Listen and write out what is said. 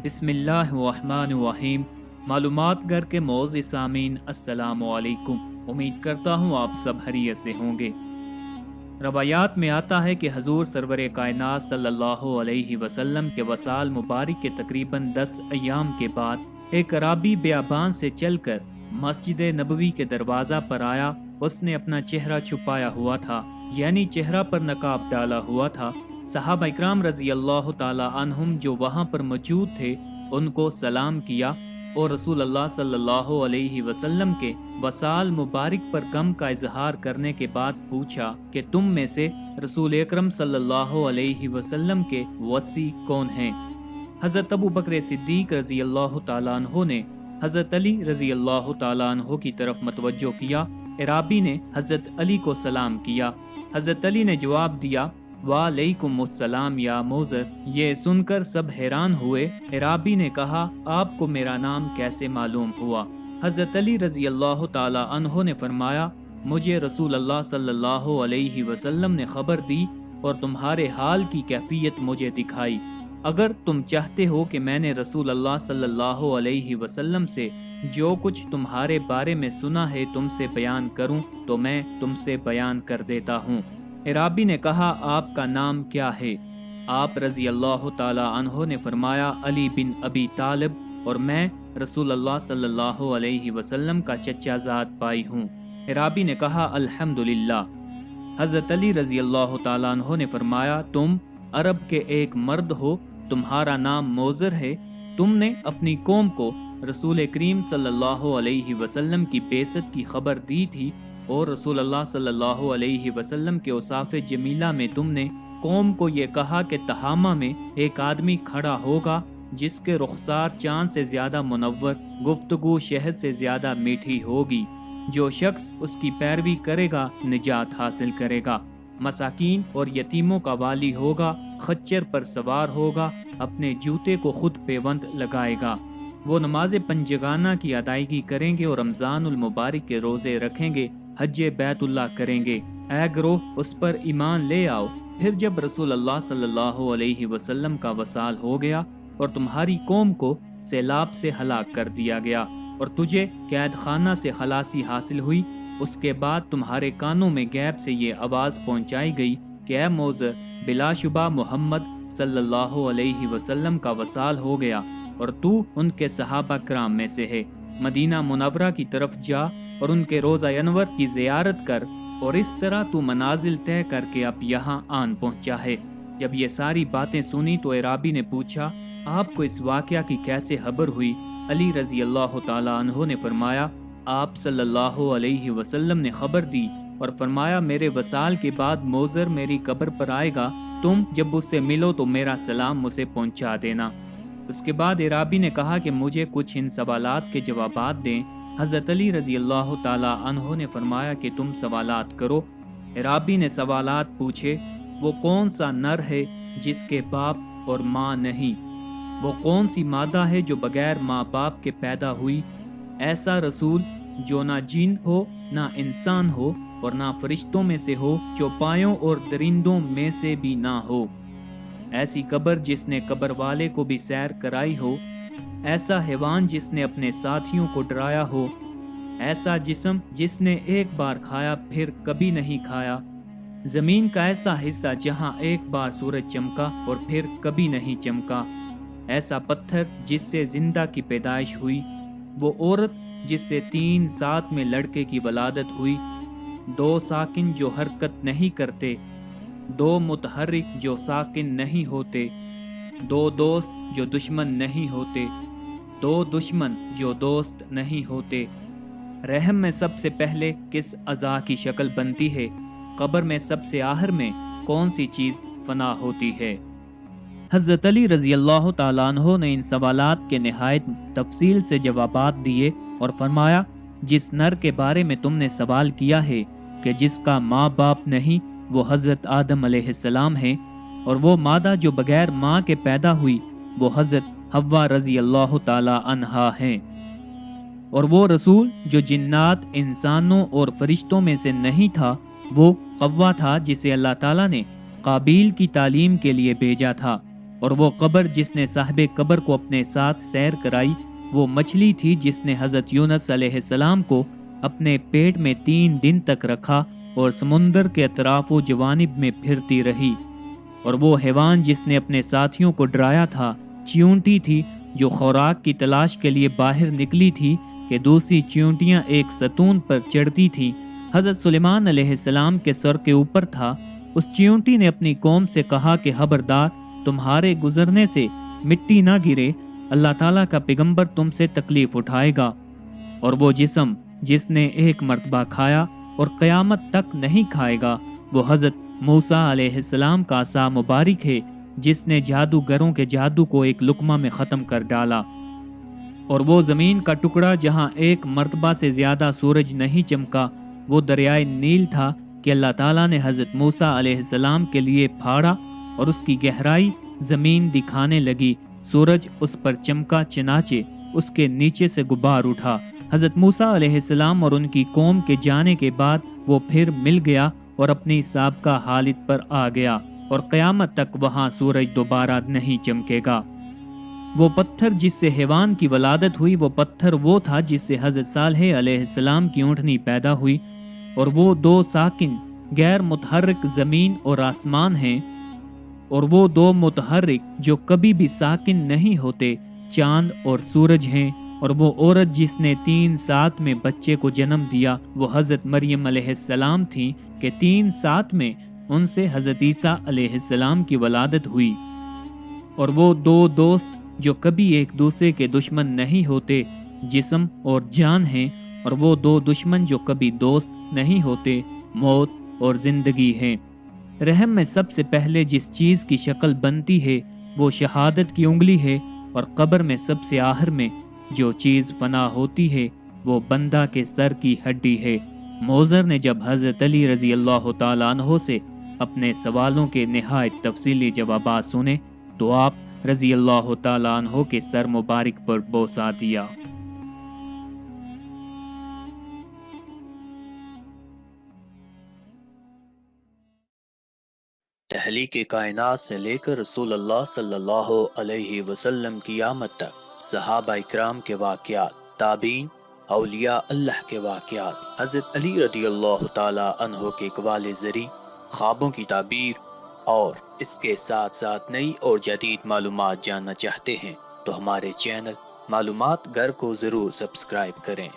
بسم اللہ الرحمن الرحیم۔ معلومات گھر کے معزز سامعین، السلام علیکم۔ امید کرتا ہوں آپ سب خیریت سے ہوں گے۔ روایات میں آتا ہے کہ حضور سرور کائنات صلی اللہ علیہ وسلم کے وصال مبارک کے تقریباً 10 ایام کے بعد ایک اعرابی بیابان سے چل کر مسجد نبوی کے دروازہ پر آیا۔ اس نے اپنا چہرہ چھپایا ہوا تھا، یعنی چہرہ پر نقاب ڈالا ہوا تھا۔ صحابہ اکرام رضی اللہ تعالی عنہم جو وہاں پر موجود تھے ان کو سلام کیا اور رسول اللہ صلی اللہ علیہ وسلم کے وصال مبارک پر غم کا اظہار کرنے کے بعد پوچھا کہ تم میں سے رسول اکرم صلی اللہ علیہ وسلم کے وصی کون ہیں؟ حضرت ابو بکر صدیق رضی اللہ تعالیٰ عنہ نے حضرت علی رضی اللہ تعالیٰ عنہ کی طرف متوجہ کیا۔ اعرابی نے حضرت علی کو سلام کیا۔ حضرت علی نے جواب دیا، وعلیکم السلام یا موذر۔ یہ سن کر سب حیران ہوئے۔ اعرابی نے کہا، آپ کو میرا نام کیسے معلوم ہوا؟ حضرت علی رضی اللہ تعالی عنہ نے فرمایا، مجھے رسول اللہ صلی اللہ علیہ وسلم نے خبر دی اور تمہارے حال کی کیفیت مجھے دکھائی۔ اگر تم چاہتے ہو کہ میں نے رسول اللہ صلی اللہ علیہ وسلم سے جو کچھ تمہارے بارے میں سنا ہے تم سے بیان کروں تو میں تم سے بیان کر دیتا ہوں۔ اعرابی نے کہا، آپ کا نام کیا ہے؟ آپ رضی اللہ تعالی عنہ نے فرمایا، علی بن ابی طالب، اور میں رسول اللہ صلی اللہ علیہ وسلم کا چچا زاد بھائی ہوں۔ اعرابی نے کہا، الحمدللہ۔ حضرت علی رضی اللہ تعالی عنہ نے فرمایا، تم عرب کے ایک مرد ہو، تمہارا نام موذر ہے، تم نے اپنی قوم کو رسول کریم صلی اللہ علیہ وسلم کی بعثت کی خبر دی تھی اور رسول اللہ صلی اللہ علیہ وسلم کے اوصاف جمیلہ میں تم نے قوم کو یہ کہا کہ تہامہ میں ایک آدمی کھڑا ہوگا جس کے رخسار چاند سے زیادہ منور، گفتگو شہد سے زیادہ میٹھی ہوگی۔ جو شخص اس کی پیروی کرے گا نجات حاصل کرے گا، مساکین اور یتیموں کا والی ہوگا، خچر پر سوار ہوگا، اپنے جوتے کو خود پیوند لگائے گا، وہ نماز پنجگانہ کی ادائیگی کریں گے اور رمضان المبارک کے روزے رکھیں گے، حج بیت اللہ کریں گے۔ اے گروہ، اس پر ایمان لے آؤ۔ پھر جب رسول اللہ صلی اللہ علیہ وسلم کا وصال ہو گیا اور تمہاری قوم کو سیلاب سے ہلاک کر دیا گیا اور تجھے قید خانہ سے خلاصی حاصل ہوئی، اس کے بعد تمہارے کانوں میں غیب سے یہ آواز پہنچائی گئی کہ اے موذر، بلا شبہ محمد صلی اللہ علیہ وسلم کا وصال ہو گیا اور تو ان کے صحابہ کرام میں سے ہے۔ مدینہ منورہ کی طرف جا اور ان کے روضہ انور کی زیارت کر، اور اس طرح تو منازل طے کر کے اب یہاں آن پہنچا ہے۔ جب یہ ساری باتیں سنی تو اعرابی نے پوچھا، آپ کو اس واقعہ کی کیسے خبر ہوئی؟ علی رضی اللہ تعالی عنہ نے فرمایا، آپ صلی اللہ علیہ وسلم نے خبر دی اور فرمایا، میرے وصال کے بعد موذر میری قبر پر آئے گا، تم جب اس سے ملو تو میرا سلام اسے پہنچا دینا۔ اس کے بعد اعرابی نے کہا کہ مجھے کچھ ان سوالات کے جوابات دیں۔ حضرت علی رضی اللہ تعالی عنہ نے فرمایا کہ تم سوالات کرو۔ اعرابی نے سوالات پوچھے، وہ کون سا نر ہے جس کے باپ اور ماں نہیں؟ وہ کون سی مادہ ہے جو بغیر ماں باپ کے پیدا ہوئی؟ ایسا رسول جو نہ جن ہو نہ انسان ہو اور نہ فرشتوں میں سے ہو، چوپایوں اور درندوں میں سے بھی نہ ہو۔ ایسی قبر جس نے قبر والے کو بھی سیر کرائی ہو، ایسا حیوان جس نے اپنے ساتھیوں کو ڈرایا ہو، ایسا جسم جس نے ایک بار کھایا پھر کبھی نہیں کھایا، زمین کا ایسا حصہ جہاں ایک بار سورج چمکا اور پھر کبھی نہیں چمکا، ایسا پتھر جس سے زندہ کی پیدائش ہوئی، وہ عورت جس سے 3 ساتھ میں لڑکے کی ولادت ہوئی، 2 ساکن جو حرکت نہیں کرتے، 2 متحرک جو ساکن نہیں ہوتے، 2 دوست جو دشمن نہیں ہوتے، 2 دشمن جو دوست نہیں ہوتے۔ رحم میں سب سے پہلے کس اعضاء کی شکل بنتی ہے؟ قبر میں سب سے آخر میں کون سی چیز فنا ہوتی ہے؟ حضرت علی رضی اللہ تعالیٰ عنہ نے ان سوالات کے نہایت تفصیل سے جوابات دیے اور فرمایا، جس نر کے بارے میں تم نے سوال کیا ہے کہ جس کا ماں باپ نہیں، وہ حضرت آدم علیہ السلام ہیں، اور وہ مادہ جو بغیر ماں کے پیدا ہوئی وہ حضرت حوا رضی اللہ تعالی عنہا ہیں، اور وہ رسول جو جنات، انسانوں اور فرشتوں میں سے نہیں تھا وہ قوا تھا جسے اللہ تعالیٰ نے قابیل کی تعلیم کے لیے بھیجا تھا۔ اور وہ قبر جس نے صاحب قبر کو اپنے ساتھ سیر کرائی وہ مچھلی تھی جس نے حضرت یونس علیہ السلام کو اپنے پیٹ میں 3 دن تک رکھا اور سمندر کے اطراف و جوانب میں پھرتی رہی۔ اور وہ حیوان جس نے اپنے ساتھیوں کو ڈرایا تھا چیونٹی تھی جو خوراک کی تلاش کے لیے باہر نکلی تھی کہ دوسری چیونٹیاں ایک ستون پر چڑھتی تھیں۔ حضرت سلیمان علیہ السلام کے سر کے اوپر تھا۔ اس چیونٹی نے اپنی قوم سے کہا کہ خبردار، تمہارے گزرنے سے مٹی نہ گرے، اللہ تعالیٰ کا پیغمبر تم سے تکلیف اٹھائے گا۔ اور وہ جسم جس نے ایک مرتبہ کھایا اور قیامت تک نہیں کھائے گا وہ حضرت موسیٰ علیہ السلام کا عصا مبارک ہے جس نے جادوگروں کے جادو کو ایک لقمہ میں ختم کر ڈالا۔ اور وہ زمین کا ٹکڑا جہاں ایک مرتبہ سے زیادہ سورج نہیں چمکا وہ دریائے نیل تھا کہ اللہ تعالیٰ نے حضرت موسیٰ علیہ السلام کے لیے پھاڑا اور اس کی گہرائی زمین دکھانے لگی۔ سورج اس پر چمکا، چنانچہ اس کے نیچے سے غبار اٹھا۔ حضرت موسیٰ علیہ السلام اور ان کی قوم کے جانے کے بعد وہ پھر مل گیا اور اپنی سابقہ حالت پر آ گیا، اور قیامت تک وہاں سورج دوبارہ نہیں چمکے گا۔ وہ پتھر جس سے حیوان کی ولادت ہوئی وہ پتھر وہ تھا جس سے حضرت صالح علیہ السلام کی اونٹنی پیدا ہوئی، اور وہ 2 ساکن غیر متحرک زمین اور آسمان ہیں، اور وہ 2 متحرک جو کبھی بھی ساکن نہیں ہوتے چاند اور سورج ہیں، اور وہ عورت جس نے 3 سات میں بچے کو جنم دیا وہ حضرت مریم علیہ السلام تھی کہ 3 سات میں ان سے حضرت عیسیٰ علیہ السلام کی ولادت ہوئی۔ اور وہ 2 دوست جو کبھی ایک دوسرے کے دشمن نہیں ہوتے جسم اور جان ہیں، اور وہ 2 دشمن جو کبھی دوست نہیں ہوتے موت اور زندگی ہیں۔ رحم میں سب سے پہلے جس چیز کی شکل بنتی ہے وہ شہادت کی انگلی ہے، اور قبر میں سب سے آخر میں جو چیز فنا ہوتی ہے وہ بندہ کے سر کی ہڈی ہے۔ موذر نے جب حضرت علی رضی اللہ تعالیٰ عنہ سے اپنے سوالوں کے نہایت تفصیلی جوابات سنے تو آپ رضی اللہ تعالیٰ عنہ کے سر مبارک پر بوسہ دیا۔ تخلیق کائنات سے لے کر رسول اللہ صلی اللہ علیہ وسلم کی آمد تک صحابہ اکرام کے واقعات، تابعین، اولیاء اللہ کے واقعات، حضرت علی رضی اللہ تعالی عنہ کے اقوال زری، خوابوں کی تعبیر اور اس کے ساتھ ساتھ نئی اور جدید معلومات جاننا چاہتے ہیں تو ہمارے چینل معلومات گھر کو ضرور سبسکرائب کریں۔